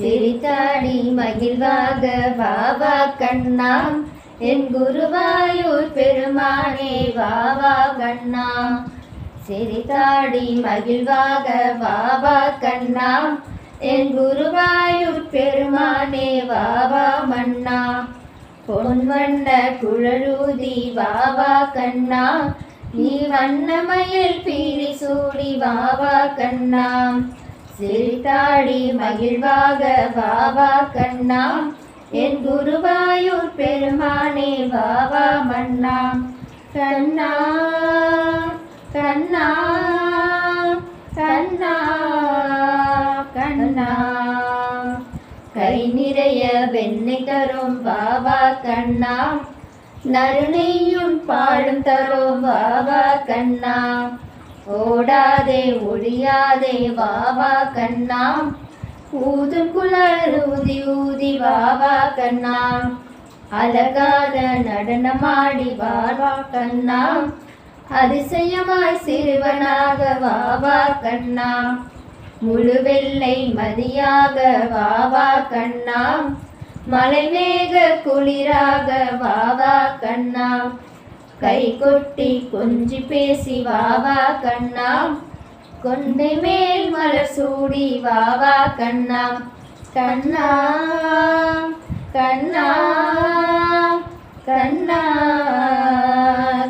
சிரித்தாடி மகிழ்வாக வாவா கண்ணா, என் குருவாயூர் பெருமானே வாவா கண்ணா. சிரித்தாடி மகிழ்வாக வாவா கண்ணா, என் குருவாயூர் பெருமானே வாவா மன்னா. பொன் வண்ண குழலூதி வாவா கண்ணா, நீ வண்ணமயில் பீலி சூடி வாவா கண்ணா. சிரித்தாடி மகிழ்வாக வாவா கண்ணா, என் குருவாயூர் பெருமானே வாவா மன்னா. கண்ணா கண்ணா கண்ணா கண்ணா, கை நிறைய வெண்ணெய் தரும் வாவா கண்ணா, நறுநெய்யும் பாலும் தரும் வாவா கண்ணா. ஓடாதே ஒழியாதே வாவா கண்ணா, ஊதும் குழல் ஊதி ஊதி வாவா கண்ணா. அழகாத நடனமாடி வாவா கண்ணா, அதிசயமாய் சிறுவனாக வாவா கண்ணா. முழு வெள்ளை மதியாக வாவா கண்ணா, மலைமேக குளிராக வாவா கண்ணா. கை கொட்டி கொஞ்சி பேசி வாவா கண்ணா, கொண்டை மேல் மலர் சூடி வாவா கண்ணா. கண்ணா கண்ணா கண்ணா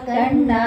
கண்ணா.